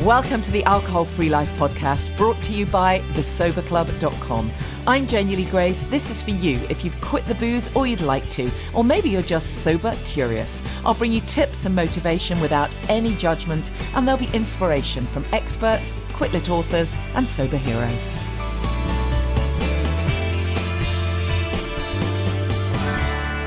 Welcome to the Alcohol Free Life podcast, brought to you by thesoberclub.com. I'm Janey Grace. This is for you if you've quit the booze or you'd like to, or maybe you're just sober curious. I'll bring you tips and motivation without any judgment, and there'll be inspiration from experts, quit-lit authors, and sober heroes.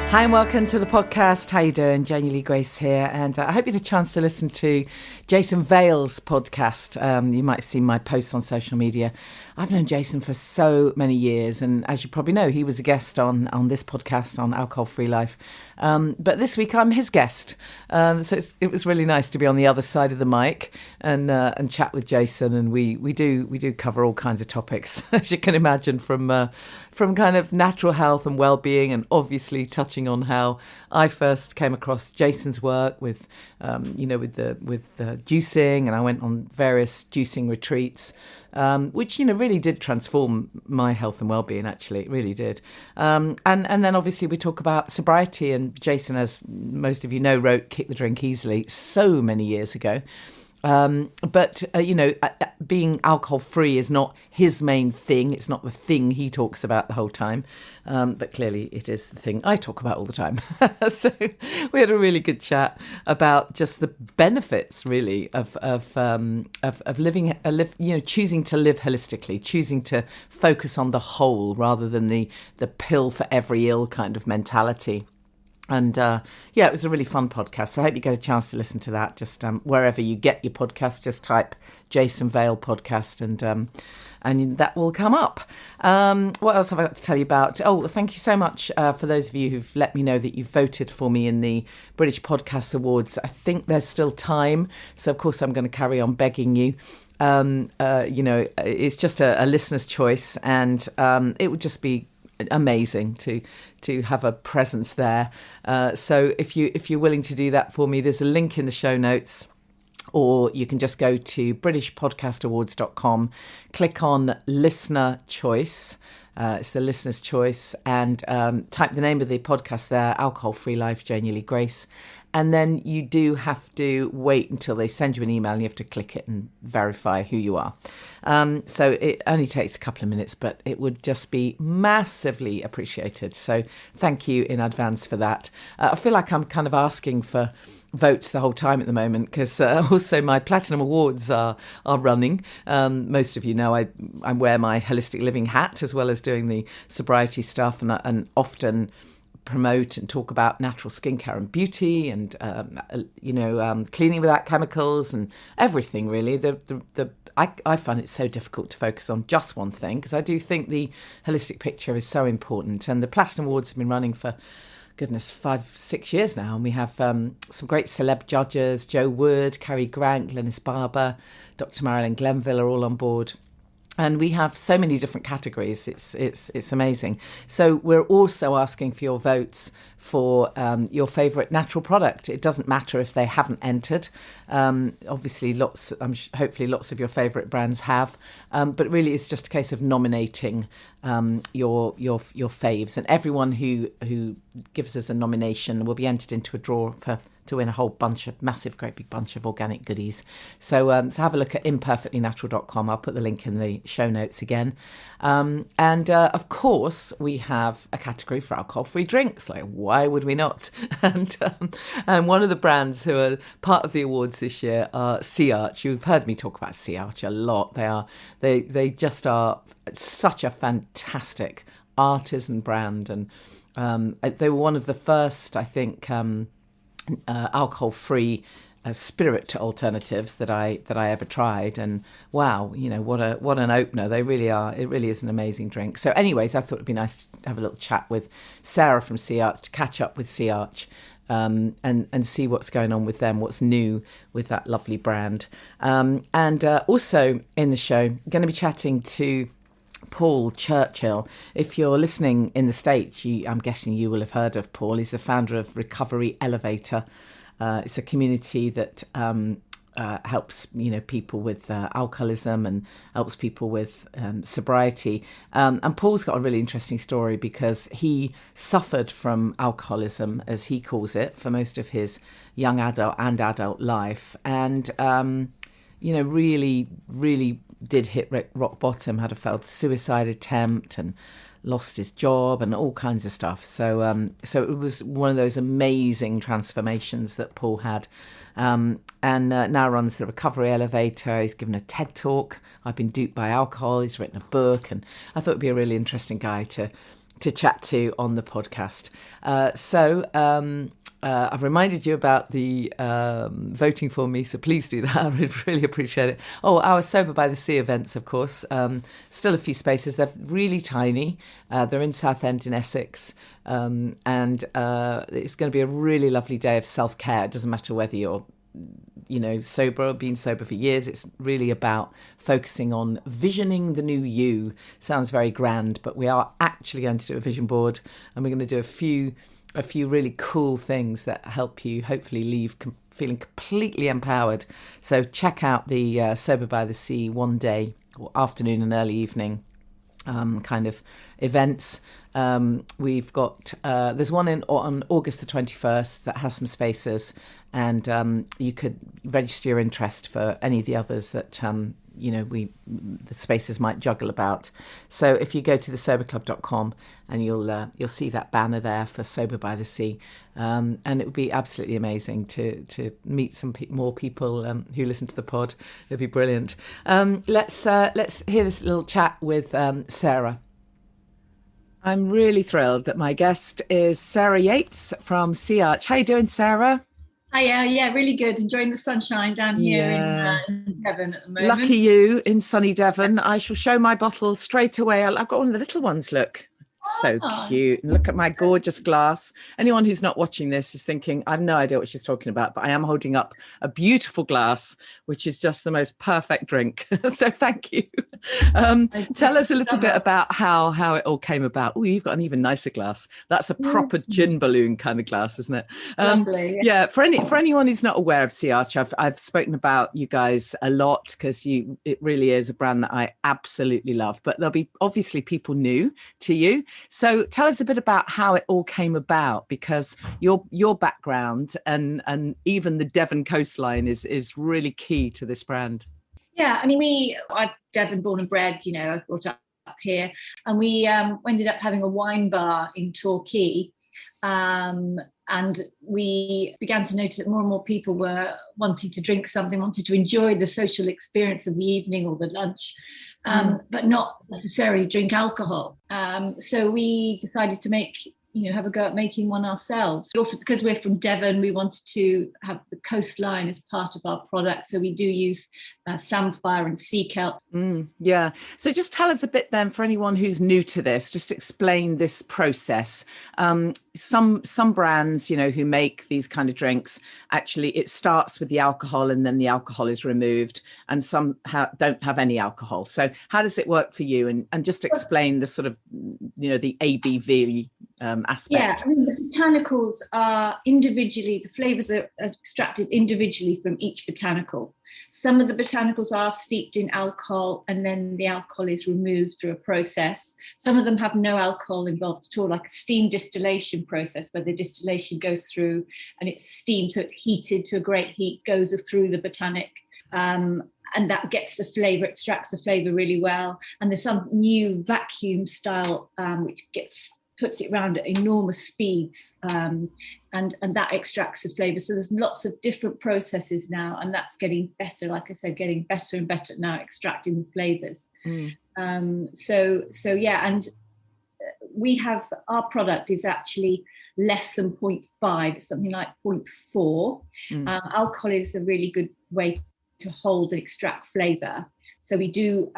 Hi and welcome to the podcast. How you doing? Janey Lee Grace here, and I hope you had a chance to listen to Jason Vales' podcast. You might have seen my posts on social media. I've known Jason for so many years, and as you probably know, he was a guest on this podcast on Alcohol Free Life. But this week I'm his guest, so it was really nice to be on the other side of the mic and chat with Jason. And we do cover all kinds of topics, as you can imagine, from kind of natural health and well-being, and obviously touching on how I first came across Jason's work with juicing, and I went on various juicing retreats, which really did transform my health and well-being. Actually, it really did. And then obviously we talk about sobriety, and Jason, as most of you know, wrote "Kick the Drink Easily" so many years ago. But being alcohol free is not his main thing. It's not the thing he talks about the whole time. But clearly it is the thing I talk about all the time. So we had a really good chat about just the benefits, really, of living, choosing to live holistically, choosing to focus on the whole rather than the pill for every ill kind of mentality. And it was a really fun podcast. So I hope you get a chance to listen to that. Just wherever you get your podcast, just type Jason Vale podcast, and that will come up. What else have I got to tell you about? Oh, thank you so much for those of you who've let me know that you've voted for me in the British Podcast Awards. I think there's still time, so of course I'm going to carry on begging you. It's just a listener's choice, and it would just be amazing to have a presence there. So if you're willing to do that for me, there's a link in the show notes, or you can just go to britishpodcastawards.com, click on listener choice. It's the listener's choice, and type the name of the podcast there, Alcohol Free Life, Janey Lee Grace. And then you do have to wait until they send you an email, and you have to click it and verify who you are. So it only takes a couple of minutes, but it would just be massively appreciated. So thank you in advance for that. I feel like I'm kind of asking for votes the whole time at the moment, because also my Platinum Awards are running. Most of you know I wear my holistic living hat as well as doing the sobriety stuff, and often promote and talk about natural skincare and beauty, and cleaning without chemicals and everything, really. I find it so difficult to focus on just one thing, because I do think the holistic picture is so important. And the Platinum Awards have been running for, goodness, 5-6 years now, and we have some great celeb judges: Joe Wood, Cary Grant, Glenys Barber, Dr. Marilyn Glenville are all on board. And we have so many different categories. It's amazing. So we're also asking for your votes for your favourite natural product. It doesn't matter if they haven't entered. Obviously, hopefully lots of your favourite brands have. But really, it's just a case of nominating your faves. And everyone who gives us a nomination will be entered into a draw to win a whole great big bunch of organic goodies. So have a look at imperfectlynatural.com. I'll put the link in the show notes again. And of course, we have a category for alcohol-free drinks. Like, why would we not? And one of the brands who are part of the awards this year are Sea Arch. You've heard me talk about Sea Arch a lot. They just are such a fantastic artisan brand, and they were one of the first, I think, alcohol-free spirit alternatives that I ever tried. And wow, what an opener. They really are. It really is an amazing drink. So anyways, I thought it'd be nice to have a little chat with Sarah from Sea Arch, to catch up with Sea Arch, and see what's going on with them, what's new with that lovely brand. And also in the show, going to be chatting to Paul Churchill. If you're listening in the States, I'm guessing you will have heard of Paul. He's the founder of Recovery Elevator. It's a community that helps people with alcoholism, and helps people with sobriety. And Paul's got a really interesting story, because he suffered from alcoholism, as he calls it, for most of his young adult and adult life. And really, really did hit rock bottom, had a failed suicide attempt and lost his job and all kinds of stuff. So it was one of those amazing transformations that Paul had. And now runs the Recovery Elevator. He's given a TED Talk. I've been duped by alcohol. He's written a book, and I thought it'd be a really interesting guy to chat to on the podcast. I've reminded you about the voting for me, so please do that. I would really appreciate it. Oh, our Sober by the Sea events, of course. Still a few spaces. They're really tiny. They're in Southend in Essex. And it's going to be a really lovely day of self-care. It doesn't matter whether you're sober or been sober for years. It's really about focusing on visioning the new you. Sounds very grand, but we are actually going to do a vision board, and we're going to do a few really cool things that help you hopefully leave feeling completely empowered. So check out the Sober by the Sea one day or afternoon and early evening kind of events. We've got there's one on August the 21st that has some spaces, and you could register your interest for any of the others that the spaces might juggle about. So if you go to thesoberclub.com, and you'll see that banner there for Sober by the Sea, and it would be absolutely amazing to meet some more people who listen to the pod. It'd be brilliant. Let's hear this little chat with Sarah. I'm really thrilled that my guest is Sarah Yates from Sea Arch. How you doing, Sarah? Hi, yeah, really good. Enjoying the sunshine down here in Devon at the moment. Lucky you in sunny Devon. I shall show my bottle straight away. I've got one of the little ones, look. So cute. And look at my gorgeous glass. Anyone who's not watching this is thinking, I have no idea what she's talking about, but I am holding up a beautiful glass, which is just the most perfect drink. So thank you. Tell us a little bit about how it all came about. Oh, you've got an even nicer glass. That's a proper gin balloon kind of glass, isn't it? Lovely. Yeah, for anyone who's not aware of Sea Arch, I've spoken about you guys a lot because it really is a brand that I absolutely love. But there'll be obviously people new to you. So tell us a bit about how it all came about, because your background and even the Devon coastline is really key to this brand. Yeah, I mean, I'm Devon born and bred, I brought up here, and we ended up having a wine bar in Torquay. And we began to notice that more and more people were wanting to drink something, wanted to enjoy the social experience of the evening or the lunch, but not necessarily drink alcohol. So we decided to have a go at making one ourselves. Also, because we're from Devon, we wanted to have the coastline as part of our product. So we do use samphire and sea kelp. Yeah. So just tell us a bit then, for anyone who's new to this, just explain this process. Some brands, who make these kind of drinks, actually it starts with the alcohol and then the alcohol is removed, and some don't have any alcohol. So how does it work for you? And just explain the sort of, the ABV aspect. Yeah, I mean, the botanicals are individually, the flavours are extracted individually from each botanical. Some of the botanicals are steeped in alcohol, and then the alcohol is removed through a process. Some of them have no alcohol involved at all, like a steam distillation process, where the distillation goes through and it's steamed, so it's heated to a great heat, goes through the botanic, and that gets the flavour, extracts the flavour really well. And there's some new vacuum style, which puts it around at enormous speeds, and that extracts the flavour. So there's lots of different processes now, and that's getting better, like I said, getting better and better now, extracting the flavours. So yeah, and we have, our product is actually less than 0.5, it's something like 0.4. Alcohol is a really good way to hold and extract flavour. So we do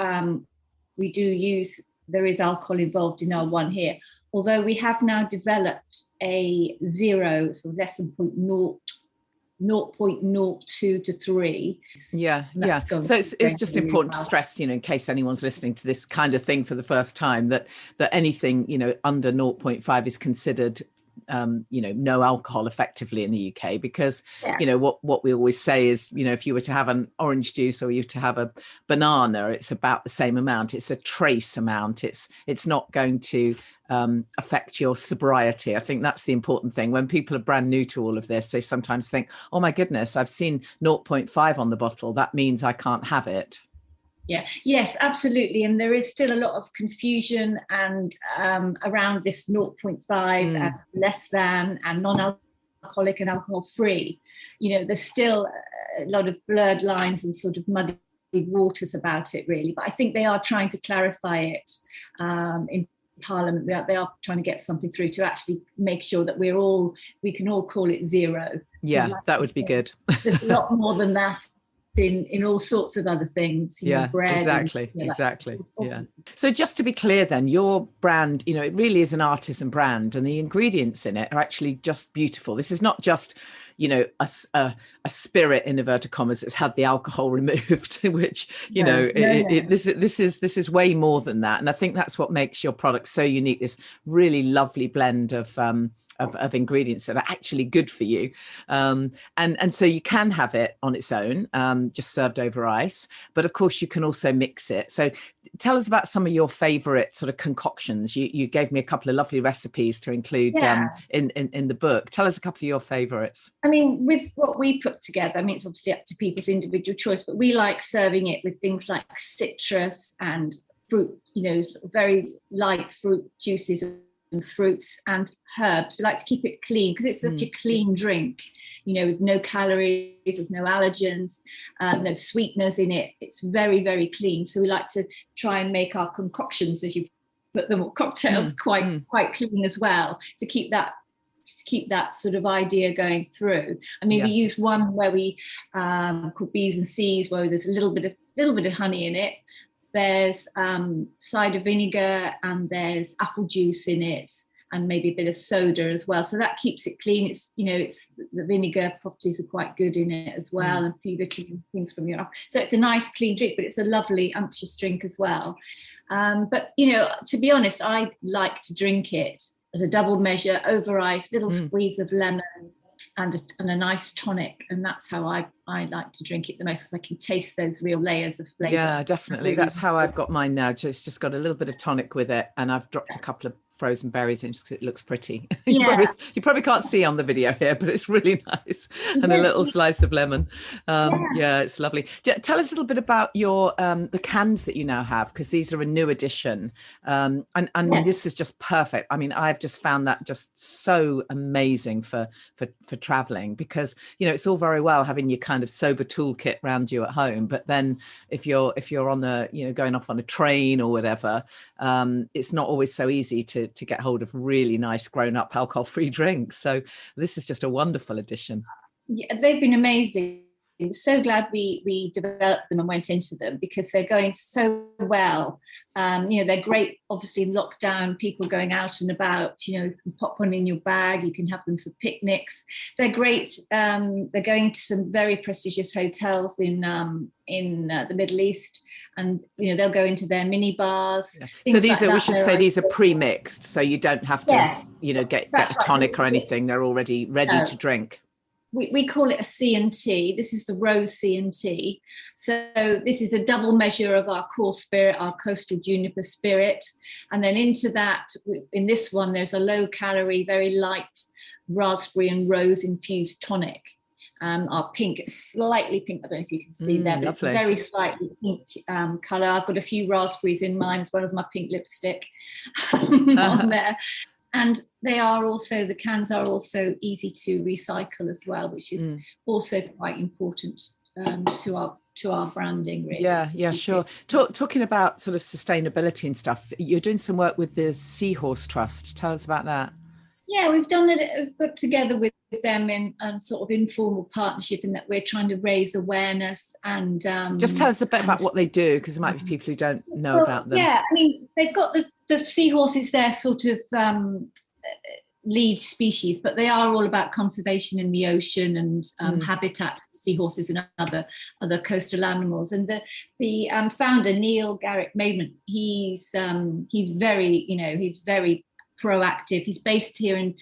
use, there is alcohol involved in our one here, although we have now developed a zero, so less than 0.02 to 3. Yeah. So it's just important to stress, in case anyone's listening to this kind of thing for the first time, that anything, under 0.5 is considered no alcohol effectively in the UK, because what we always say is, if you were to have an orange juice or you were to have a banana, it's about the same amount. It's a trace amount. It's not going to affect your sobriety. I think that's the important thing. When people are brand new to all of this, they sometimes think, oh my goodness, I've seen 0.5 on the bottle, that means I can't have it. Yeah, yes, absolutely. And there is still a lot of confusion and around this 0.5 and less than and non-alcoholic and alcohol free. There's still a lot of blurred lines and sort of muddy waters about it, really. But I think they are trying to clarify it in Parliament. They are trying to get something through to actually make sure that we can all call it zero. Yeah, that would be good. There's a lot more than that in all sorts of other things, bread. Exactly. Yeah. So just to be clear then, your brand, it really is an artisan brand, and the ingredients in it are actually just beautiful. This is not just, a spirit in inverted commas that's had the alcohol removed, which, this is way more than that. And I think that's what makes your product so unique, this really lovely blend of ingredients that are actually good for you. And so you can have it on its own, just served over ice. But of course, you can also mix it. So tell us about some of your favorite sort of concoctions. You gave me a couple of lovely recipes to include in the book. Tell us a couple of your favorites. I mean, with what we put together, it's obviously up to people's individual choice, but we like serving it with things like citrus and fruit, very light fruit juices and fruits and herbs. We like to keep it clean because it's such a clean drink, with no calories, there's no allergens, no sweeteners in it. It's very, very clean. So we like to try and make our concoctions, as you put them, or cocktails, quite clean as well, to keep that sort of idea going through. We use one where we called B's and C's, where there's a little bit of honey in it. There's cider vinegar and there's apple juice in it, and maybe a bit of soda as well. So that keeps it clean. It's the vinegar properties are quite good in it as well, and a few vitamins, things from your. So it's a nice clean drink, but it's a lovely unctuous drink as well. But to be honest, I like to drink it as a double measure over ice, little squeeze of lemon, and a nice tonic, and that's how I like to drink it the most, because I can taste those real layers of flavour. Yeah, definitely. That's how I've got mine now. It's just got a little bit of tonic with it, and I've dropped a couple of frozen berries in because it looks pretty. You probably can't see on the video here, but it's really nice. And a little slice of lemon. It's lovely. Tell us a little bit about your the cans that you now have, because these are a new edition, and this is just perfect. I've just found that just so amazing for traveling, because it's all very well having your kind of sober toolkit around you at home, but then if you're on the going off on a train or whatever, it's not always so easy to get hold of really nice grown-up alcohol-free drinks. So this is just a wonderful addition. Yeah, they've been amazing. I'm so glad we developed them and went into them, because they're going so well. They're great, obviously, in lockdown, people going out and about, you can pop one in your bag, you can have them for picnics. They're great. They're going to some very prestigious hotels in the Middle East, and they'll go into their mini bars. Yeah. So these we should say these are pre-mixed, so you don't have to get a tonic or anything. They're already ready to drink. We call it a C&T. This is the Rose C&T. So this is a double measure of our core spirit, our coastal juniper spirit. And then into that, in this one, there's a low calorie, very light raspberry and rose infused tonic. Our pink, slightly pink, I don't know if you can see there, but it's a very slightly pink colour. I've got a few raspberries in mine, as well as my pink lipstick on there. And the cans are also easy to recycle as well, which is also quite important to our branding, really. Yeah, sure. Talking about sort of sustainability and stuff, you're doing some work with the Seahorse Trust. Tell us about that. Yeah, we've done it. We've got together with them in sort of informal partnership, in that we're trying to raise awareness and just tell us a bit about what they do, because there might be people who don't know about them. Yeah, they've got the seahorses, their sort of lead species, but they are all about conservation in the ocean and habitats for seahorses and other coastal animals. And the founder, Neil Garrett Maidment, he's very proactive. He's based here in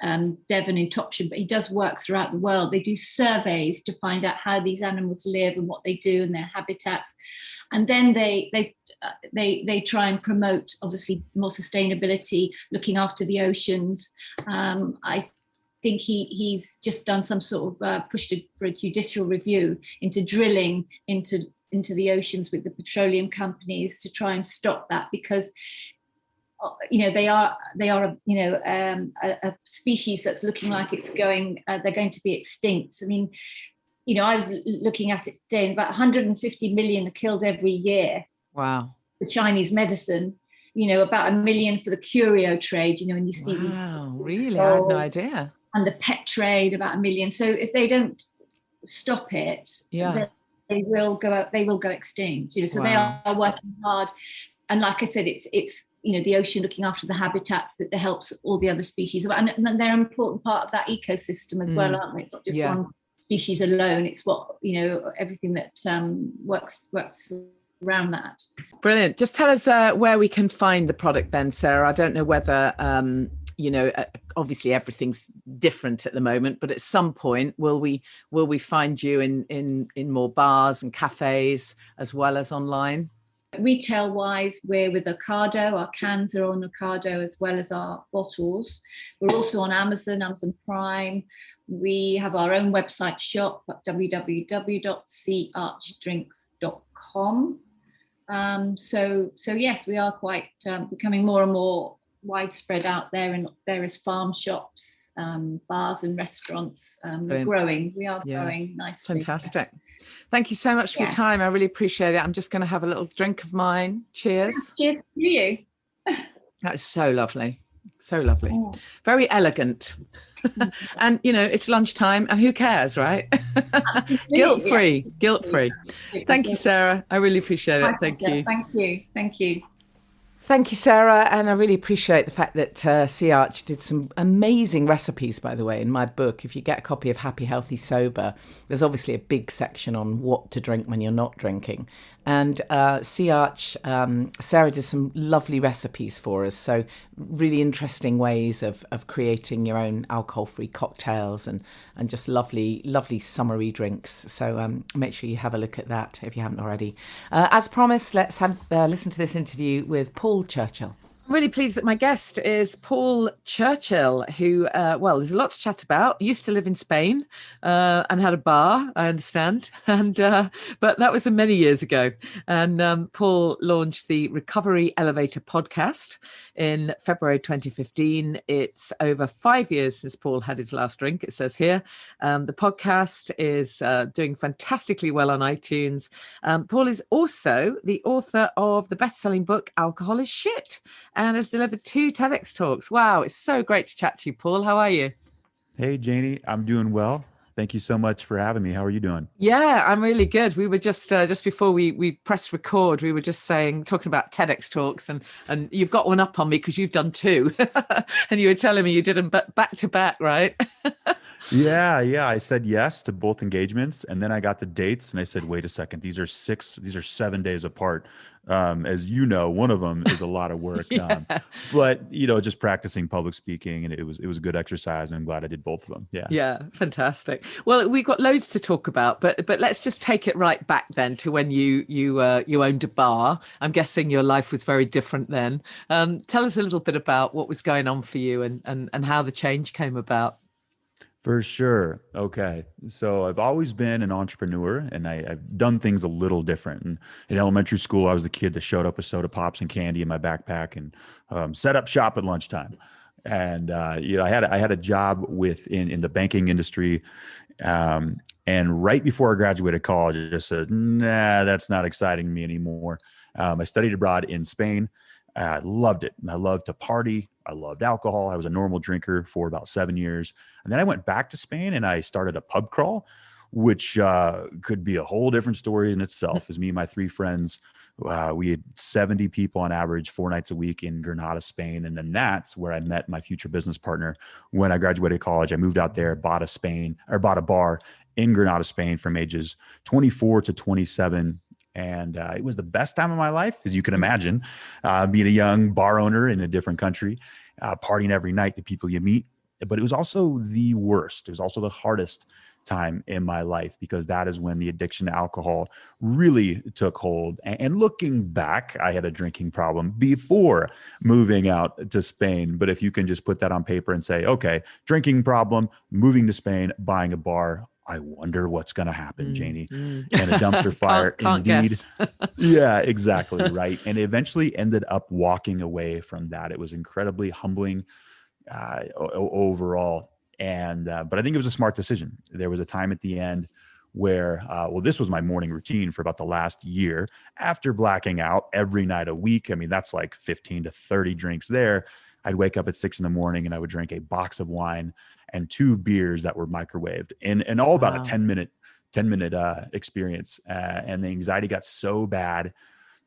Devon in Topsham, but he does work throughout the world. They do surveys to find out how these animals live and what they do and their habitats, and then they try and promote, obviously, more sustainability, looking after the oceans. I think he's just done some sort of push for a judicial review into drilling into the oceans with the petroleum companies to try and stop that, because they are a species that's looking like it's going they're going to be extinct. I mean, I was looking at it today, and about 150 million are killed every year. Wow. For Chinese medicine, about 1 million for the curio trade, and you see wow, really? I had no idea. And the pet trade, about 1 million. So if they don't stop it, they will go extinct. So they are working hard. And like I said, it's the ocean looking after the habitats that helps all the other species, and they're an important part of that ecosystem as well, aren't they? It's not just one species alone. It's what everything that works around that. Brilliant. Just tell us where we can find the product then, Sarah. I don't know whether obviously everything's different at the moment, but at some point will we find you in more bars and cafes as well as online? Retail wise, we're with Ocado. Our cans are on Ocado as well as our bottles. We're also on Amazon Prime. We have our own website shop at www.seaarchdrinks.com. So yes, we are quite becoming more and more widespread out there in various farm shops, bars and restaurants. We're growing. We are growing nicely. Fantastic. Yes. Thank you so much for your time. I really appreciate it. I'm just going to have a little drink of mine. Cheers. Cheers to you. That's so lovely. So lovely. Oh. Very elegant. And, it's lunchtime and who cares, right? Guilt-free. Thank you, Sarah. I really appreciate it. Thank you. Thank you. Thank you, Sarah. And I really appreciate the fact that Sea Arch did some amazing recipes, by the way, in my book. If you get a copy of Happy, Healthy, Sober, there's obviously a big section on what to drink when you're not drinking. And Sea Arch, Sarah did some lovely recipes for us. So really interesting ways of creating your own alcohol-free cocktails and just lovely, lovely summery drinks. So make sure you have a look at that if you haven't already. As promised, let's have listen to this interview with Paul Churchill. I'm really pleased that my guest is Paul Churchill, who, there's a lot to chat about. Used to live in Spain and had a bar, I understand. And but that was many years ago. And Paul launched the Recovery Elevator podcast in February 2015. It's over 5 years since Paul had his last drink, it says here. The podcast is doing fantastically well on iTunes. Paul is also the author of the best-selling book, Alcohol is Shit, and has delivered 2 TEDx talks. Wow, it's so great to chat to you, Paul. How are you? Hey, Janey, I'm doing well. Thank you so much for having me. How are you doing? Yeah, I'm really good. We were just before we pressed record, we were just talking about TEDx talks, and you've got one up on me because you've done 2, and you were telling me you did them back to back, right? Yeah. I said yes to both engagements, and then I got the dates, and I said, wait a second, these are 7 days apart. As you know, one of them is a lot of work, but just practicing public speaking, and it was a good exercise, and I'm glad I did both of them. Yeah, fantastic. Well, we've got loads to talk about, but let's just take it right back then to when you owned a bar. I'm guessing your life was very different then. Tell us a little bit about what was going on for you and how the change came about. For sure. Okay. So I've always been an entrepreneur, and I've done things a little different. And in elementary school, I was the kid that showed up with soda pops and candy in my backpack and set up shop at lunchtime. And I had a job in the banking industry. And right before I graduated college, I just said, nah, that's not exciting me anymore. I studied abroad in Spain. I loved it. And I loved to party. I loved alcohol. I was a normal drinker for about 7 years. And then I went back to Spain and I started a pub crawl, which could be a whole different story in itself. As me and my 3 friends, we had 70 people on average 4 nights a week in Granada, Spain. And then that's where I met my future business partner. When I graduated college, I moved out there, bought a bar in Granada, Spain from ages 24 to 27. And it was the best time of my life, as you can imagine, being a young bar owner in a different country, partying every night, the people you meet. but it was also the worst. It was also the hardest time in my life, because that is when the addiction to alcohol really took hold. And looking back, I had a drinking problem before moving out to Spain. But if you can just put that on paper and say, okay, drinking problem, moving to Spain, buying a bar, I wonder what's going to happen, Janey. And a dumpster fire, can't indeed. guess. Yeah, exactly. Right. And eventually ended up walking away from that. It was incredibly humbling overall. And, but I think it was a smart decision. There was a time at the end where, this was my morning routine for about the last year after blacking out every night a week. I mean, that's like 15 to 30 drinks there. I'd wake up at 6 a.m. and I would drink a box of wine and 2 beers that were microwaved, and all about a 10-minute experience. And the anxiety got so bad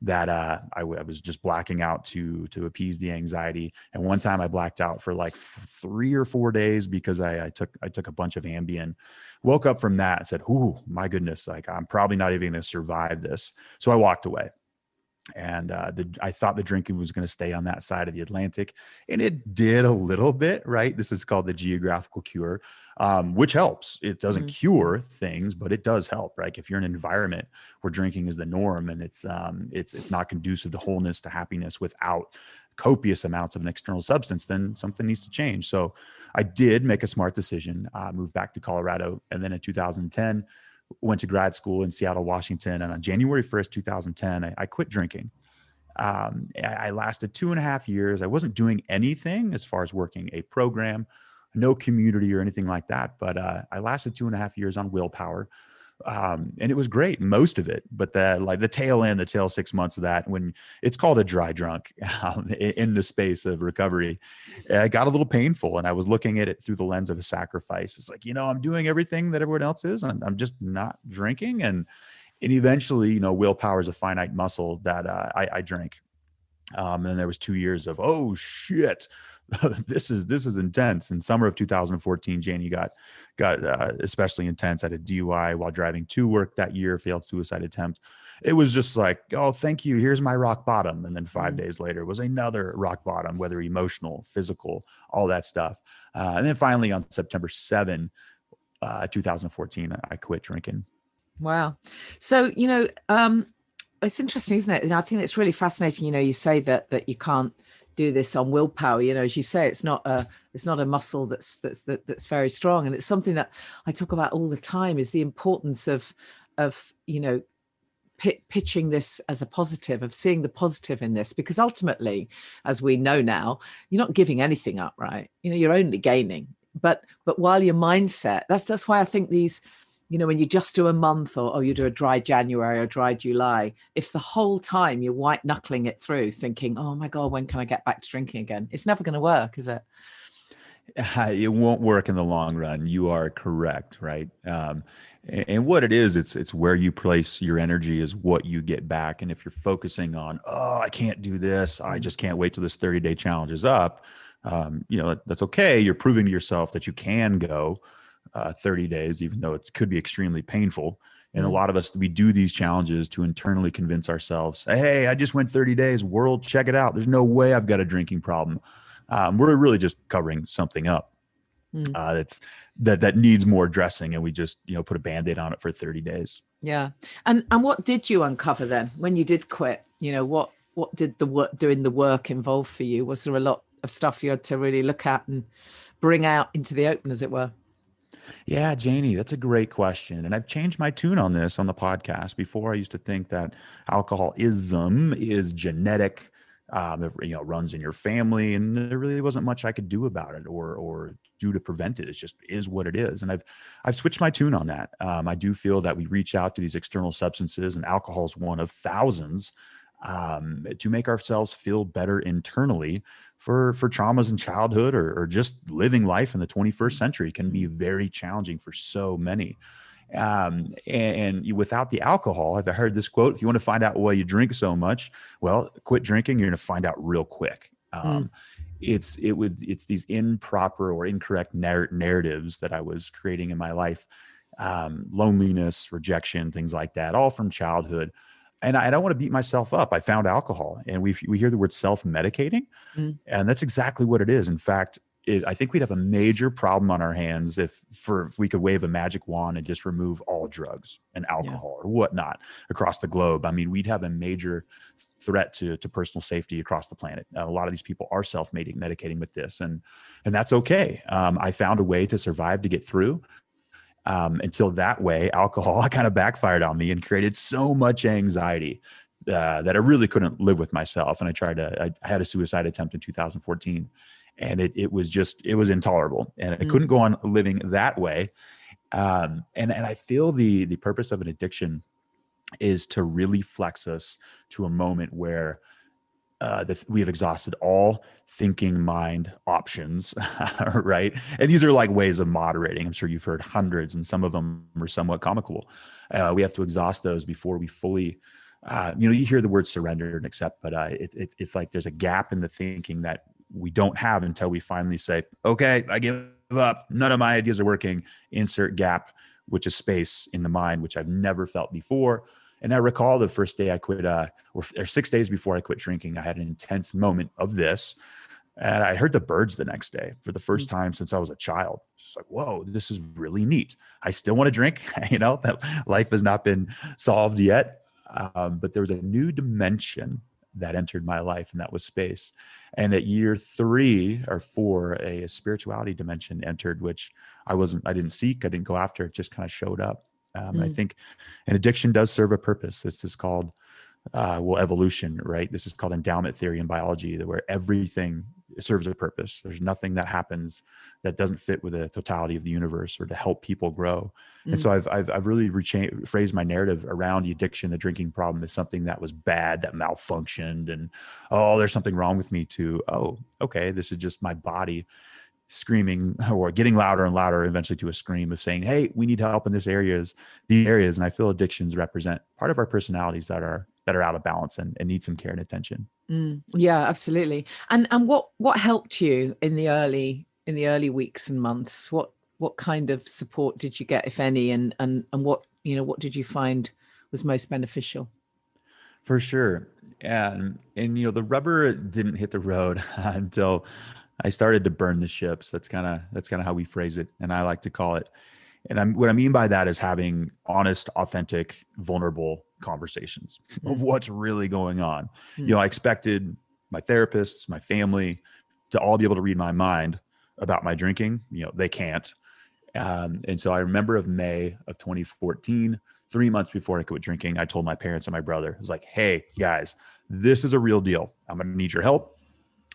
that I was just blacking out to appease the anxiety. And one time I blacked out for like 3 or 4 days because I took a bunch of Ambien, woke up from that and said, "Ooh, my goodness, like I'm probably not even going to survive this." So I walked away. And I thought the drinking was going to stay on that side of the Atlantic, and it did a little bit, right? This is called the geographical cure, which helps. It doesn't cure things, but it does help, right? If you're in an environment where drinking is the norm, and it's not conducive to wholeness, to happiness, without copious amounts of an external substance, then something needs to change. So I did make a smart decision, moved back to Colorado, and then in 2010, went to grad school in Seattle, Washington. And on January 1st, 2010, I quit drinking. I lasted 2.5 years. I wasn't doing anything as far as working a program, no community or anything like that. But I lasted 2.5 years on willpower. And it was great, most of it, but the tail 6 months of that, when it's called a dry drunk, in the space of recovery, it got a little painful. And I was looking at it through the lens of a sacrifice. It's like, I'm doing everything that everyone else is, and I'm just not drinking. And eventually, willpower is a finite muscle that I drank. And there was 2 years of, oh shit, this is intense. In summer of 2014, Janey got especially intense. I had a DUI while driving to work that year, failed suicide attempt. It was just like, oh, thank you. Here's my rock bottom. And then 5 days later was another rock bottom, whether emotional, physical, all that stuff. And then finally on September 7, 2014, I quit drinking. Wow. So, it's interesting, isn't it? And I think it's really fascinating. You say that you can't do this on willpower. As you say, it's not a muscle that's very strong, and it's something that I talk about all the time. Is the importance of pitching this as a positive, of seeing the positive in this, because ultimately, as we know now, you're not giving anything up, right? You're only gaining. But while your mindset, that's why I think these. When you just do a month or you do a dry January or dry July, if the whole time you're white knuckling it through thinking, oh my God, when can I get back to drinking again? It's never going to work, is it? It won't work in the long run. You are correct. Right. And what it is, it's where you place your energy is what you get back. And if you're focusing on, oh, I can't do this, I just can't wait till this 30-day challenge is up. That's okay. You're proving to yourself that you can go 30 days, even though it could be extremely painful. And a lot of us, we do these challenges to internally convince ourselves, hey, I just went 30 days, world, check it out. There's no way I've got a drinking problem. We're really just covering something up that needs more addressing. And we just, put a Band-Aid on it for 30 days. Yeah. And what did you uncover then when you did quit? What did doing the work involve for you? Was there a lot of stuff you had to really look at and bring out into the open, as it were? Yeah, Janey, that's a great question. And I've changed my tune on this on the podcast. Before, I used to think that alcoholism is genetic, it runs in your family, and there really wasn't much I could do about it or do to prevent it. It just is what it is. And I've switched my tune on that. I do feel that we reach out to these external substances, and alcohol is one of thousands, to make ourselves feel better internally for traumas in childhood or just living life in the 21st century can be very challenging for so many. And without the alcohol, I've heard this quote, if you want to find out why you drink so much, well, quit drinking, you're going to find out real quick. It's these improper or incorrect narratives that I was creating in my life, loneliness, rejection, things like that, all from childhood. And I don't want to beat myself up. I found alcohol, and we hear the word self-medicating, and that's exactly what it is. In fact, I think we'd have a major problem on our hands if we could wave a magic wand and just remove all drugs and alcohol or whatnot across the globe. I mean, we'd have a major threat to personal safety across the planet. A lot of these people are self-medicating with this, and that's okay. I found a way to survive, to get through. Until that way, alcohol kind of backfired on me and created so much anxiety that I really couldn't live with myself. And I had a suicide attempt in 2014, and it was intolerable, and I couldn't go on living that way. And I feel the purpose of an addiction is to really flex us to a moment where we have exhausted all thinking mind options, right? And these are like ways of moderating. I'm sure you've heard hundreds, and some of them are somewhat comical. We have to exhaust those before we fully, you hear the word surrender and accept, but it's like there's a gap in the thinking that we don't have until we finally say, okay, I give up. None of my ideas are working. Insert gap, which is space in the mind, which I've never felt before. And I recall the first day I quit, or 6 days before I quit drinking, I had an intense moment of this. And I heard the birds the next day for the first time since I was a child. It's like, whoa, this is really neat. I still want to drink, that life has not been solved yet. But there was a new dimension that entered my life, and that was space. And at year 3 or 4, a spirituality dimension entered, which I didn't seek, I didn't go after, it just kind of showed up. I think an addiction does serve a purpose. This is called, evolution, right? This is called endowment theory in biology, where everything serves a purpose. There's nothing that happens that doesn't fit with the totality of the universe or to help people grow. And so I've really phrased my narrative around the addiction, the drinking problem, as something that was bad, that malfunctioned, and, there's something wrong with me, to, okay, this is just my body screaming, or getting louder and louder, eventually to a scream of saying, hey, we need help in these areas. And I feel addictions represent part of our personalities that are out of balance and need some care and attention. Yeah, absolutely. And what helped you in the early weeks and months? What kind of support did you get, if any, and what did you find was most beneficial? For sure. And the rubber didn't hit the road until I started to burn the ships. That's kind of how we phrase it, and I like to call it. And what I mean by that is having honest, authentic, vulnerable conversations of what's really going on. I expected my therapists, my family, to all be able to read my mind about my drinking. They can't. And so I remember of May of 2014, 3 months before I quit drinking, I told my parents and my brother, I was like, hey guys, this is a real deal. I'm going to need your help.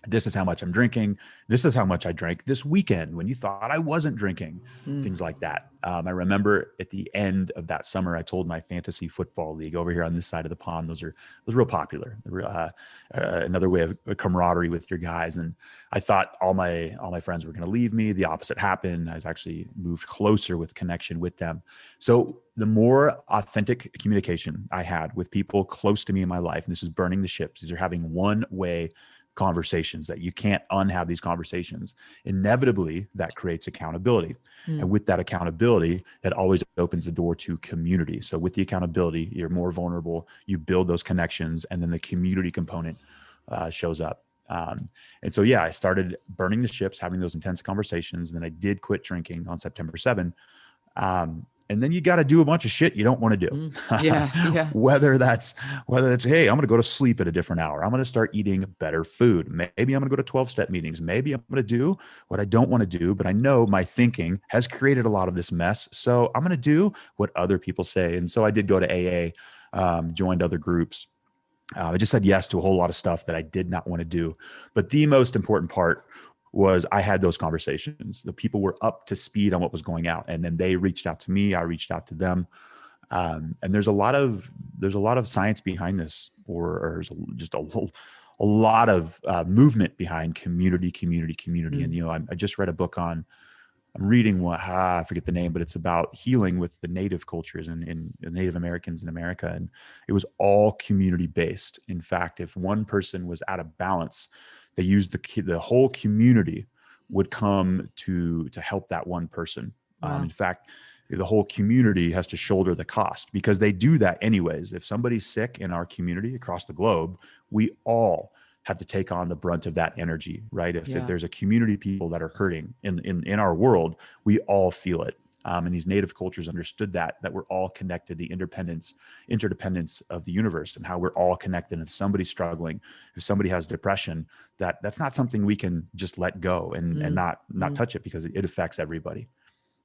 This is how much I'm drinking. This is how much I drank this weekend when you thought I wasn't drinking, things like that. I remember at the end of that summer, I told my fantasy football league over here on this side of the pond. Those are real popular. Another way of camaraderie with your guys. And I thought all my friends were going to leave me. The opposite happened. I was actually moved closer with connection with them. So the more authentic communication I had with people close to me in my life, and this is burning the ships, these are having one-way conversations that you can't unhave these conversations. Inevitably, that creates accountability. And with that accountability, it always opens the door to community. So with the accountability, you're more vulnerable, you build those connections, and then the community component shows up. And so, I started burning the ships, having those intense conversations. And then I did quit drinking on September 7. And then you got to do a bunch of shit you don't want to do. Yeah. whether that's, hey, I'm going to go to sleep at a different hour. I'm going to start eating better food. Maybe I'm going to go to 12-step meetings. Maybe I'm going to do what I don't want to do, but I know my thinking has created a lot of this mess. So I'm going to do what other people say. And so I did go to AA, joined other groups. I just said yes to a whole lot of stuff that I did not want to do. But the most important part was I had those conversations. The people were up to speed on what was going out, and then they reached out to me. I reached out to them, and there's a lot of science behind this, or just a lot of movement behind community. And I just read a book on. I'm reading I forget the name, but it's about healing with the native cultures and Native Americans in America, and it was all community based. In fact, if one person was out of balance, they used the whole community would come to help that one person. Wow. In fact, the whole community has to shoulder the cost because they do that anyways. If somebody's sick in our community across the globe, we all have to take on the brunt of that energy, right? If Yeah. there's a community of people that are hurting in our world, we all feel it. And these native cultures understood that we're all connected, the interdependence of the universe, and how we're all connected. And if somebody's struggling, if somebody has depression, that's not something we can just let go and not touch it, because it affects everybody.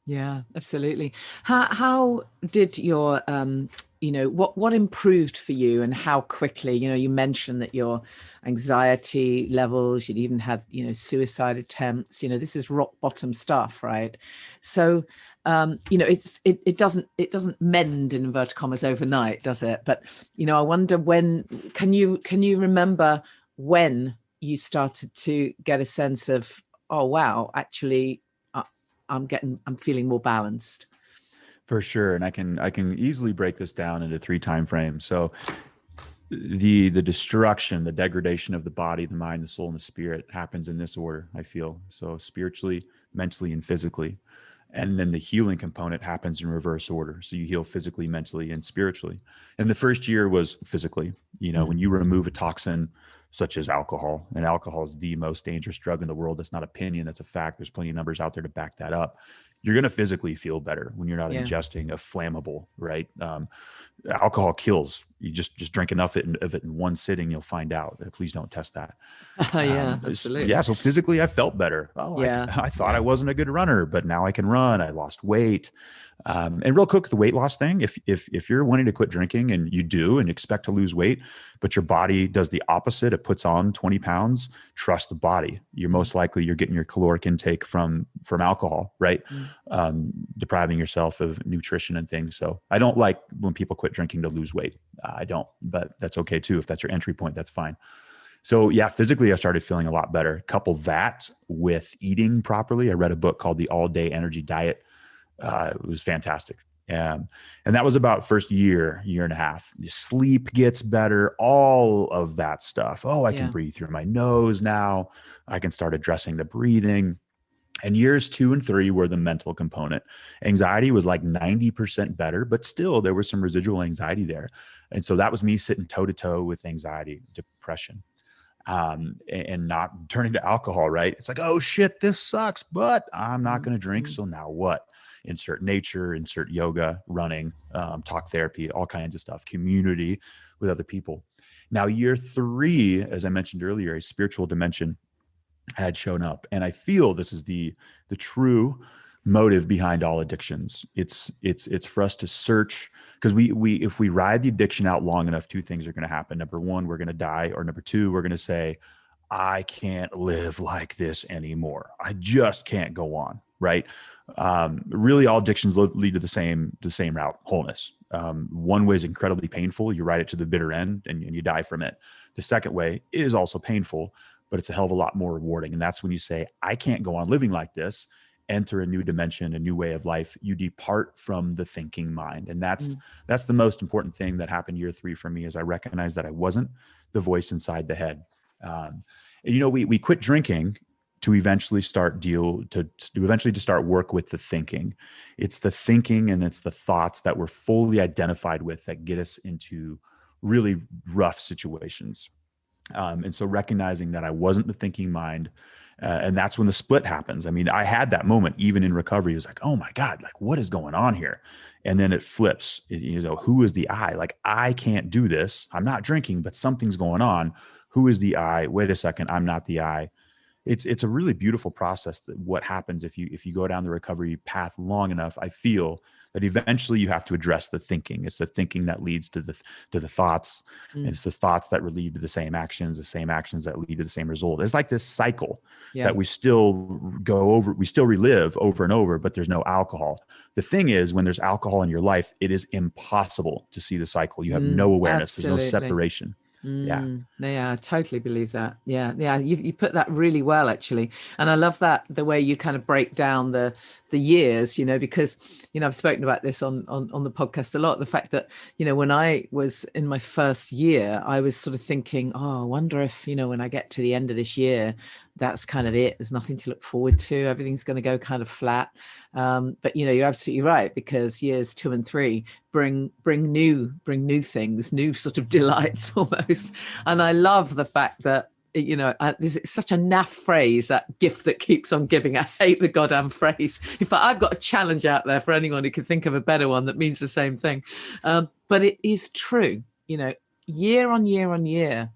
Yeah, absolutely. How did your what improved for you, and how quickly? You mentioned that your anxiety levels, you'd even had suicide attempts. This is rock bottom stuff, right? So it doesn't mend, in inverted commas, overnight, does it? But I wonder, when can you remember when you started to get a sense of, oh wow, actually I'm feeling more balanced? For sure. And I can easily break this down into 3 time frames. So the destruction, the degradation of the body, the mind, the soul, and the spirit happens in this order, I feel. So spiritually, mentally, and physically. And then the healing component happens in reverse order. So you heal physically, mentally, and spiritually. And the first year was physically. When you remove a toxin such as alcohol, and alcohol is the most dangerous drug in the world. That's not opinion, that's a fact. There's plenty of numbers out there to back that up. You're going to physically feel better when you're not ingesting a flammable, right? Alcohol kills. You just drink enough of it in one sitting, you'll find out. Please don't test that. Yeah, absolutely. Yeah. So physically I felt better. I thought I wasn't a good runner, but now I can run. I lost weight. And real quick, the weight loss thing, if you're wanting to quit drinking, and you do and expect to lose weight, but your body does the opposite, it puts on 20 pounds, trust the body. You're most likely you're getting your caloric intake from alcohol, right? Depriving yourself of nutrition and things. So I don't like when people quit drinking to lose weight. I don't, but that's okay too. If that's your entry point, that's fine. So yeah, physically I started feeling a lot better. Couple that with eating properly. I read a book called The All Day Energy Diet. It was fantastic. And that was about first year and a half. Your sleep gets better, all of that stuff. I can breathe through my nose now. I can start addressing the breathing. And years 2 and 3 were the mental component. Anxiety was like 90% better, but still there was some residual anxiety there. And so that was me sitting toe to toe with anxiety, depression, and not turning to alcohol, right? It's like, oh shit, this sucks, but I'm not going to drink. So now what? Insert nature, insert yoga, running, talk therapy, all kinds of stuff, community with other people. Now, year 3, as I mentioned earlier, a spiritual dimension had shown up. And I feel this is the true motive behind all addictions. It's for us to search, because we if we ride the addiction out long enough, 2 things are going to happen. Number 1, we're going to die, or number 2, we're going to say, I can't live like this anymore. I just can't go on, right? Really, all addictions lead to the same route: wholeness. One way is incredibly painful. You ride it to the bitter end and you die from it. The second way is also painful, but it's a hell of a lot more rewarding. And that's when you say, I can't go on living like this. Enter a new dimension, a new way of life. You depart from the thinking mind. And that's the most important thing that happened year 3 for me, is I recognized that I wasn't the voice inside the head. We quit drinking to eventually start work with the thinking. It's the thinking and it's the thoughts that we're fully identified with that get us into really rough situations. And so recognizing that I wasn't the thinking mind, and that's when the split happens. I mean, I had that moment even in recovery. It was like, oh my God, like what is going on here? And then it flips. Who is the I? Like, I can't do this. I'm not drinking, but something's going on. Who is the I? Wait a second, I'm not the I. It's a really beautiful process. That what happens if you go down the recovery path long enough, I feel that eventually you have to address the thinking. It's the thinking that leads to the thoughts. And it's the thoughts that lead to the same actions that lead to the same result. It's like this cycle that we still relive over and over, but there's no alcohol. The thing is, when there's alcohol in your life, it is impossible to see the cycle. You have no awareness. Absolutely. There's no separation. Yeah, I totally believe that. Yeah. You put that really well, actually. And I love that, the way you kind of break down the years, because, I've spoken about this on the podcast a lot. The fact that, when I was in my first year, I was sort of thinking, I wonder if, when I get to the end of this year, that's kind of it. There's nothing to look forward to. Everything's going to go kind of flat. But you're absolutely right, because years 2 and 3 bring new things, new sort of delights almost. And I love the fact that this is such a naff phrase, that gift that keeps on giving. I hate the goddamn phrase. In fact, I've got a challenge out there for anyone who can think of a better one that means the same thing. But it is true, year on year on year,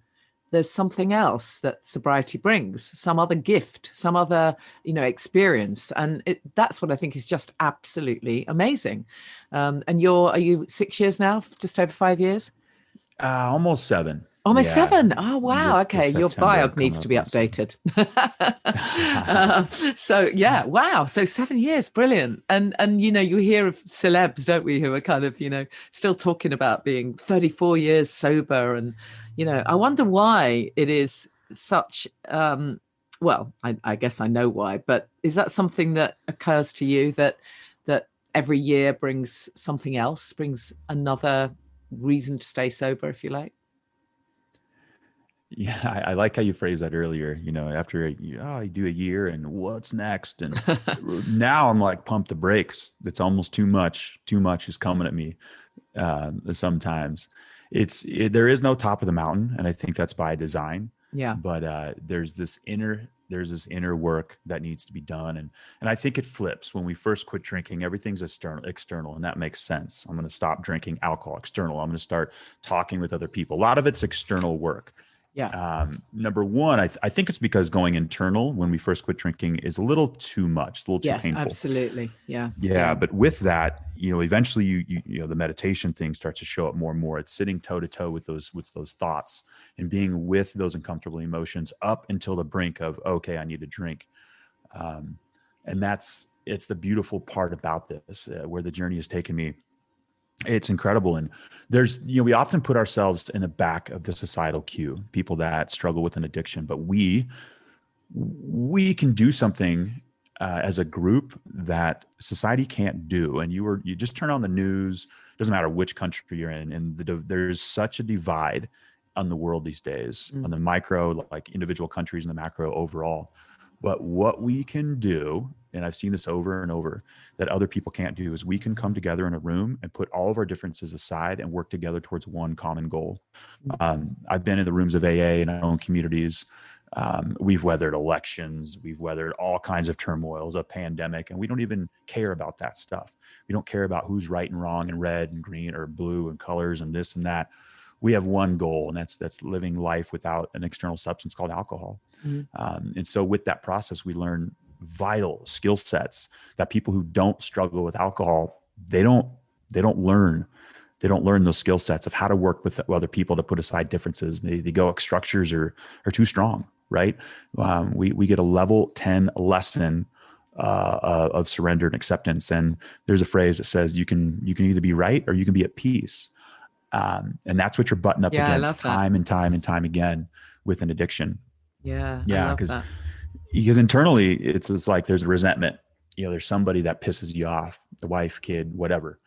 there's something else that sobriety brings, some other gift, some other, experience. And that's what I think is just absolutely amazing. And are you 6 years now? Just over 5 years? Almost 7. Almost 7. Oh, wow. This Your bio needs to be updated. So, yeah. Wow. So 7 years. Brilliant. And, you hear of celebs, don't we, who are kind of, still talking about being 34 years sober. And, I wonder why it is such, well, I guess I know why, but is that something that occurs to you that every year brings something else, brings another reason to stay sober, if you like? Yeah, I like how you phrased that earlier, after you do a year and what's next? And now I'm like, pump the brakes. It's almost too much. Too much is coming at me sometimes. There is no top of the mountain. And I think that's by design. Yeah. But there's this inner work that needs to be done. And I think it flips. When we first quit drinking, everything's external, and that makes sense. I'm going to stop drinking alcohol, external. I'm going to start talking with other people. A lot of it's external work. Yeah. Number one, I think it's because going internal when we first quit drinking is a little too much, a little too painful. Absolutely. Yeah. Yeah. But with that, eventually you the meditation thing starts to show up more and more. It's sitting toe to toe with those thoughts and being with those uncomfortable emotions up until the brink of, okay, I need a drink. And it's the beautiful part about this, where the journey has taken me. It's incredible. And there's, we often put ourselves in the back of the societal queue, people that struggle with an addiction, but we can do something as a group that society can't do. And you just turn on the news, doesn't matter which country you're in. And there's such a divide on the world these days, on the micro, like individual countries, and the macro overall. But what we can do, and I've seen this over and over, that other people can't do, is we can come together in a room and put all of our differences aside and work together towards one common goal. I've been in the rooms of AA in our own communities. We've weathered elections. We've weathered all kinds of turmoils, a pandemic, and we don't even care about that stuff. We don't care about who's right and wrong and red and green or blue and colors and this and that. We have one goal, and that's living life without an external substance called alcohol. And so with that process, we learn vital skill sets that people who don't struggle with alcohol, they don't learn those skill sets of how to work with other people, to put aside differences. The egoic structures are too strong, right? We get a level 10 lesson of surrender and acceptance. And there's a phrase that says you can either be right or you can be at peace. And that's what you're butting up against time and time and time again with an addiction. Yeah. Because internally it's just like there's a resentment. There's somebody that pisses you off, the wife, kid, whatever.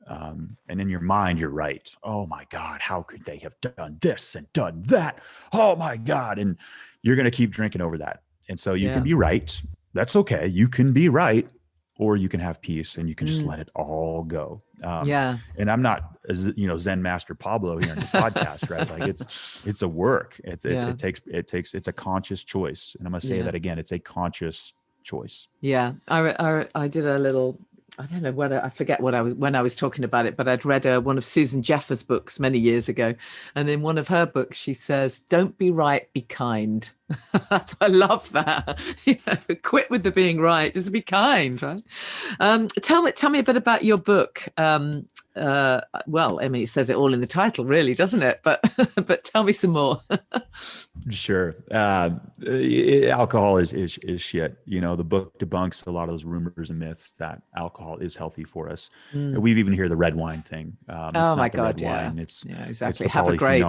And in your mind, you're right. Oh my God, how could they have done this and done that? Oh my God. And you're going to keep drinking over that. And so you can be right. That's okay. You can be right, or you can have peace and you can just let it all go. And I'm not, Zen Master Pablo here in the podcast, right? Like it's a work. It's a conscious choice. And I'm going to say that again. It's a conscious choice. Yeah. I did a little, I don't know what, I forget when I was talking about it, but I'd read one of Susan Jeffers' books many years ago. And in one of her books, she says, don't be right, be kind. I love that. Quit with the being right, just be kind, right? Tell me a bit about your book. Well, I mean, it says it all in the title, really, doesn't it? But tell me some more. Sure. Alcohol is shit. The book debunks a lot of those rumors and myths that alcohol is healthy for us. We've even heard the red wine thing. Oh my God. Yeah. Wine. Exactly. It's the Have a grape.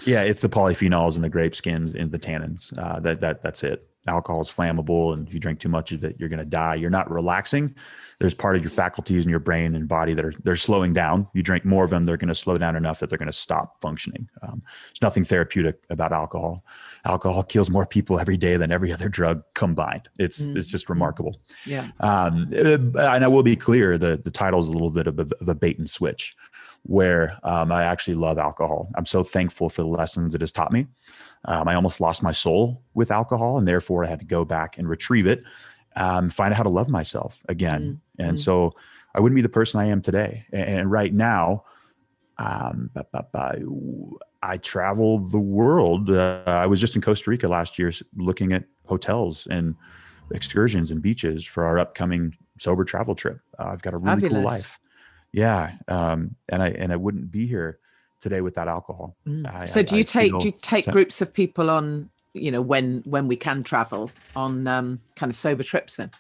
Yeah. It's the polyphenols in the grape skins and the tannins. That's it. Alcohol is flammable, and if you drink too much of it, you're going to die. You're not relaxing. There's part of your faculties in your brain and body that they're slowing down. You drink more of them, they're going to slow down enough that they're going to stop functioning. There's nothing therapeutic about alcohol. Alcohol kills more people every day than every other drug combined. It's just remarkable. Yeah. And I will be clear, the title is a little bit of a bait and switch. where I actually love alcohol. I'm so thankful for the lessons it has taught me. I almost lost my soul with alcohol, and therefore I had to go back and retrieve it, find out how to love myself again. And so I wouldn't be the person I am today. And right now, I travel the world. I was just in Costa Rica last year looking at hotels and excursions and beaches for our upcoming sober travel trip. I've got a really cool life. Yeah. And I wouldn't be here today without alcohol. So do you take groups of people on, when we can travel on kind of sober trips then?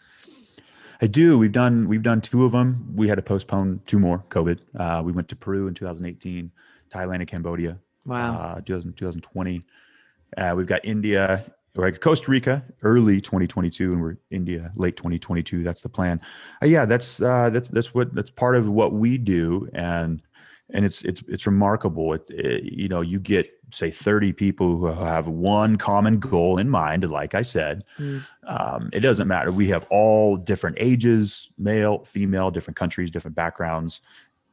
I do. We've done 2 of them. We had to postpone 2 more COVID. We went to Peru in 2018, Thailand and Cambodia. Wow. 2020. We've got India or Costa Rica early 2022, and we're India late 2022. That's the plan. That's part of what we do, and it's remarkable. You get say 30 people who have one common goal in mind. Like I said, it doesn't matter. We have all different ages, male, female, different countries, different backgrounds.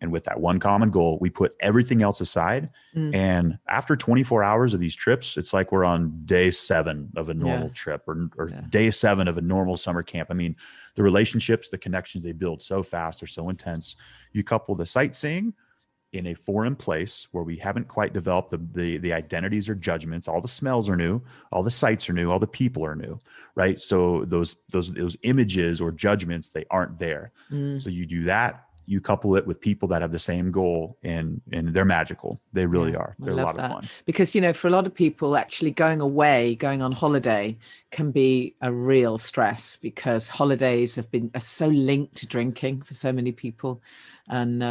And with that one common goal, we put everything else aside. And after 24 hours of these trips, it's like we're on day 7 of a normal trip or day 7 of a normal summer camp. I mean, the relationships, the connections they build so fast, they're so intense. You couple the sightseeing in a foreign place where we haven't quite developed the identities or judgments. All the smells are new, all the sights are new, all the people are new, right? So those images or judgments, they aren't there. So you do that. You couple it with people that have the same goal, and they're magical. They really are. They're a lot of fun. Because, for a lot of people, actually going on holiday can be a real stress, because holidays are so linked to drinking for so many people. And,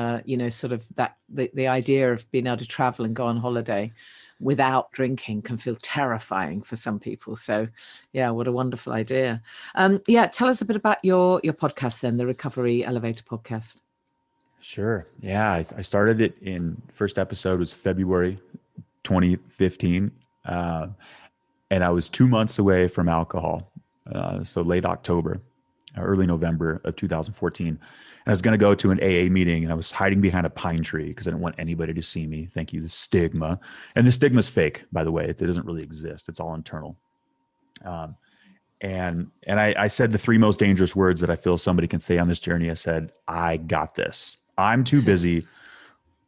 sort of that the idea of being able to travel and go on holiday without drinking can feel terrifying for some people. So, what a wonderful idea. Tell us a bit about your podcast then, the Recovery Elevator podcast. Sure. Yeah. I started it first episode was February 2015. And I was 2 months away from alcohol. So late October, early November of 2014. And I was going to go to an AA meeting, and I was hiding behind a pine tree because I didn't want anybody to see me. Thank you. The stigma. And the stigma is fake, by the way. It doesn't really exist. It's all internal. And I said the 3 most dangerous words that I feel somebody can say on this journey. I said, I got this. I'm too busy.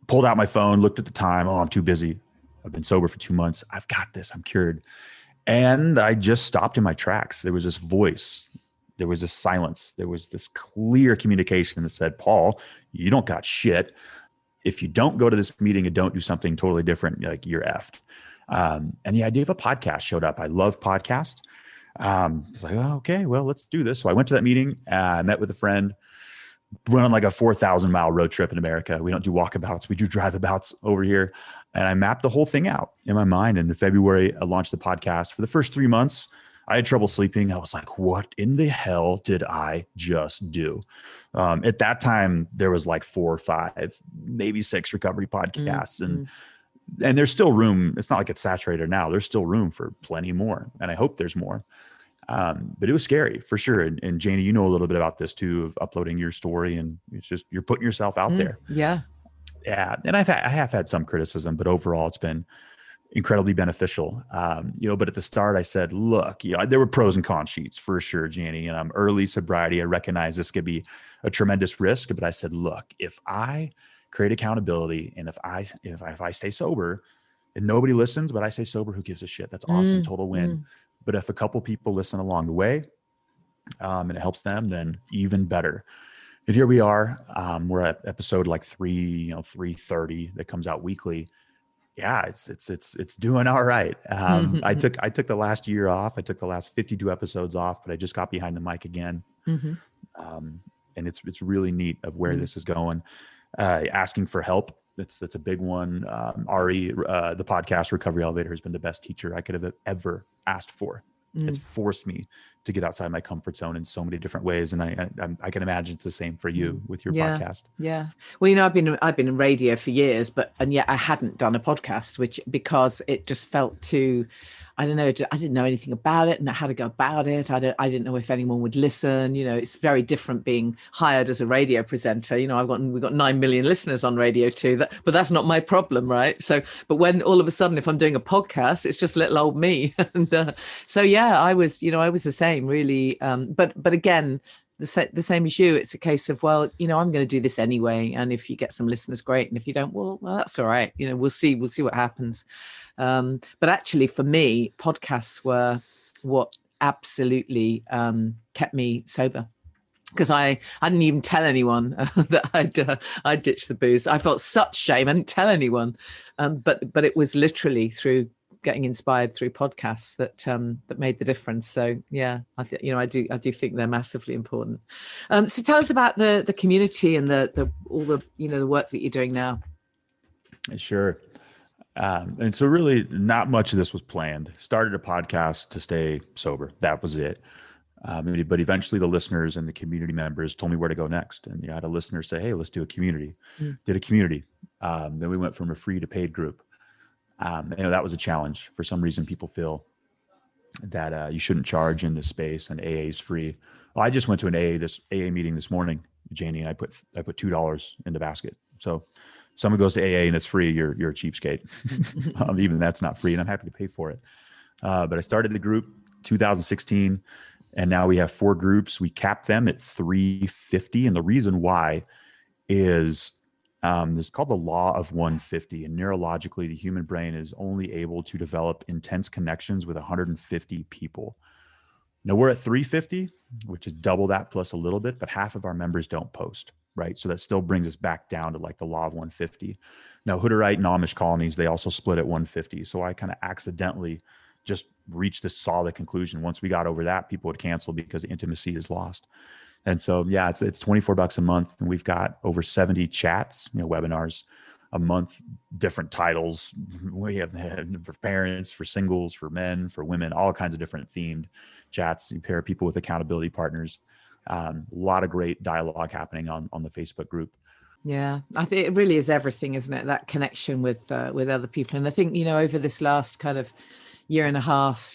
Pulled out my phone, looked at the time. Oh, I'm too busy. I've been sober for 2 months. I've got this. I'm cured. And I just stopped in my tracks. There was this voice. There was this silence. There was this clear communication that said, Paul, you don't got shit. If you don't go to this meeting and don't do something totally different, like, you're effed. And the idea of a podcast showed up. I love podcasts. It's like, oh, okay, well, let's do this. So I went to that meeting. I met with a friend. Went on like a 4,000-mile road trip in America. We don't do walkabouts. We do drive-abouts over here. And I mapped the whole thing out in my mind. And in February, I launched the podcast. For the first 3 months, I had trouble sleeping. I was like, what in the hell did I just do? At that time, there was like 4 or 5, maybe 6 recovery podcasts. And there's still room. It's not like it's saturated now. There's still room for plenty more. And I hope there's more. But it was scary for sure. And Janey, you know a little bit about this too, of uploading your story, and it's just, you're putting yourself out there. Yeah. And I have had some criticism, but overall it's been incredibly beneficial. But at the start I said, look, there were pros and cons sheets for sure, Janey, and I'm early sobriety. I recognize this could be a tremendous risk, but I said, look, if I create accountability, and if I stay sober and nobody listens, but I stay sober, who gives a shit? That's awesome. Total win. But if a couple people listen along the way, and it helps them, then even better. And here we are. We're at episode like 330 that comes out weekly. Yeah, it's doing all right. I took the last year off. I took the last 52 episodes off, but I just got behind the mic again. And it's really neat of where this is going. Asking for help. That's a big one. Ari, the podcast Recovery Elevator, has been the best teacher I could have ever asked for. It's forced me to get outside my comfort zone in so many different ways. And I can imagine it's the same for you with your podcast. Yeah. Well, I've been in radio for years, and yet I hadn't done a podcast, because it just felt too, I don't know, I didn't know anything about it and how to go about it. I didn't know if anyone would listen. It's very different being hired as a radio presenter. We've got 9 million listeners on radio too, but that's not my problem, right? So, but when all of a sudden, if I'm doing a podcast, it's just little old me. And so, yeah, I was the same really. But again, the same as you, it's a case of, well, I'm going to do this anyway. And if you get some listeners, great. And if you don't, well, that's all right. We'll see what happens. But actually for me, podcasts were what absolutely kept me sober, because I didn't even tell anyone that I'd ditched the booze. I felt such shame. I didn't tell anyone. But it was literally through getting inspired through podcasts that made the difference. So yeah, I do think they're massively important. So tell us about the community and all the work that you're doing now. Sure. And so really not much of this was planned. Started a podcast to stay sober. That was it. But eventually the listeners and the community members told me where to go next. And I had a listener say, hey, let's do a community. Did a community. Then we went from a free to paid group. That was a challenge. For some reason, people feel that you shouldn't charge in this space and AA is free. Well, I just went to an AA meeting this morning, Janey, and I put $2 in the basket. So someone goes to AA and it's free, you're a cheapskate. Even that's not free, and I'm happy to pay for it. But I started the group 2016, and now we have 4 groups. We capped them at 350, and the reason why is it's called the law of 150. And neurologically, the human brain is only able to develop intense connections with 150 people. Now we're at 350, which is double that plus a little bit, but half of our members don't post, right? So that still brings us back down to like the law of 150. Now Hutterite and Amish colonies, they also split at 150. So I kind of accidentally just reached this solid conclusion. Once we got over that, people would cancel because intimacy is lost. And so, yeah, it's $24 a month, and we've got over 70 chats, webinars a month, different titles. We have for parents, for singles, for men, for women, all kinds of different themed chats. You pair people with accountability partners. A lot of great dialogue happening on the Facebook group. Yeah, I think it really is everything, isn't it? That connection with other people. And I think, over this last kind of year and a half,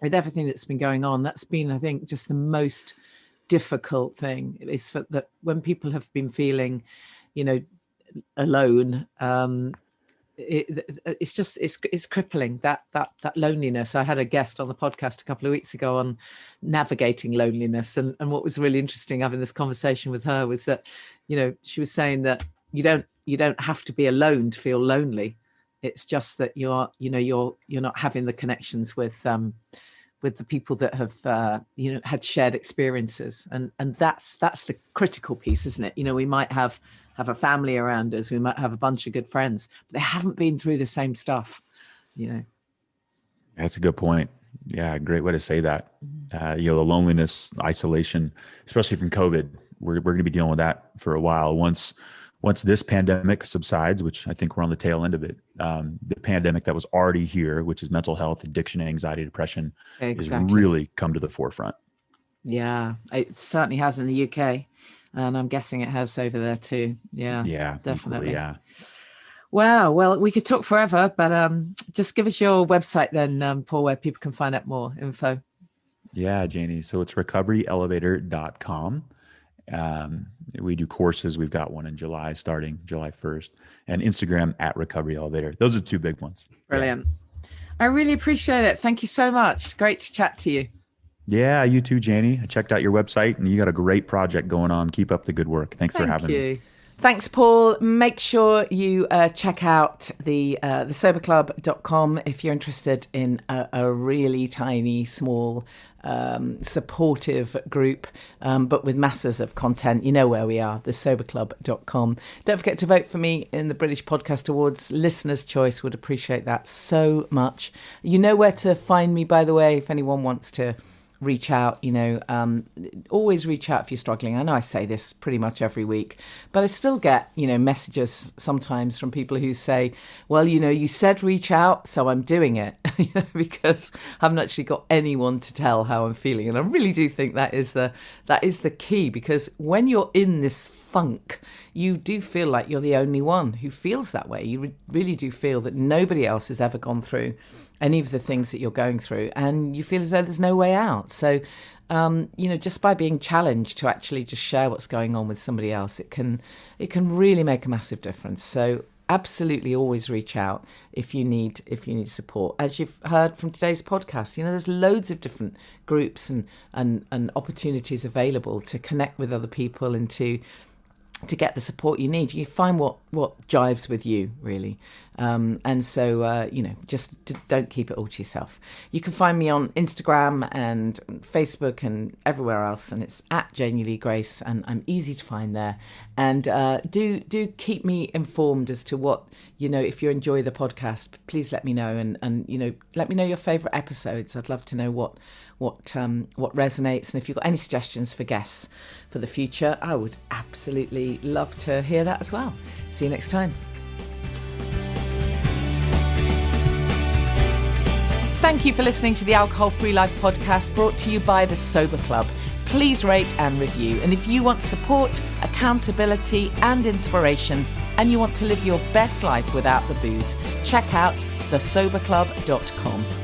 with everything that's been going on, that's been, I think, just the most difficult thing is that when people have been feeling, alone, it's crippling, that loneliness. I had a guest on the podcast a couple of weeks ago on navigating loneliness, and what was really interesting having this conversation with her was that, she was saying that you don't have to be alone to feel lonely. It's just that you're not having the connections with the people that have had shared experiences, and that's the critical piece, isn't it? We might have a family around us, we might have a bunch of good friends, but they haven't been through the same stuff. That's a good point. Yeah, great way to say that. The loneliness, isolation, especially from COVID, we're going to be dealing with that for a while. Once this pandemic subsides, which I think we're on the tail end of it, the pandemic that was already here, which is mental health, addiction, anxiety, depression, is really come to the forefront. Yeah, it certainly has in the UK, and I'm guessing it has over there too. Yeah, definitely. Yeah. Wow. Well, we could talk forever, but just give us your website then, Paul, where people can find out more info. Yeah, Janey. So it's recoveryelevator.com. We do courses. We've got one in July, starting July 1st, and Instagram at Recovery Elevator. Those are 2 big ones. Brilliant. Yeah. I really appreciate it. Thank you so much. It's great to chat to you. Yeah, you too, Janey. I checked out your website and you got a great project going on. Keep up the good work. Thanks for having me. Thanks, Paul. Make sure you check out the soberclub.com if you're interested in a really tiny, small, supportive group, but with masses of content. You know where we are, thesoberclub.com. Don't forget to vote for me in the British Podcast Awards. Listener's Choice, would appreciate that so much. You know where to find me, by the way, if anyone wants to reach out, always reach out if you're struggling. I know I say this pretty much every week, but I still get, messages sometimes from people who say, well, you said reach out, so I'm doing it, because I haven't actually got anyone to tell how I'm feeling. And I really do think that is the key, because when you're in this funk, you do feel like you're the only one who feels that way. You really do feel that nobody else has ever gone through any of the things that you're going through, and you feel as though there's no way out. So, just by being challenged to actually just share what's going on with somebody else, it can really make a massive difference. So absolutely always reach out if you need support. As you've heard from today's podcast, there's loads of different groups and opportunities available to connect with other people and to get the support you need. You find what jives with you, really. And so, just don't keep it all to yourself. You can find me on Instagram and Facebook and everywhere else, and it's at Janey Lee Grace, and I'm easy to find there. And do keep me informed as to what, if you enjoy the podcast, please let me know, and let me know your favourite episodes. I'd love to know what resonates, and if you've got any suggestions for guests for the future, I would absolutely love to hear that as well. See you next time. Thank you for listening to the Alcohol Free Life podcast, brought to you by the Sober Club. Please rate and review. And if you want support, accountability and inspiration, and you want to live your best life without the booze, check out thesoberclub.com.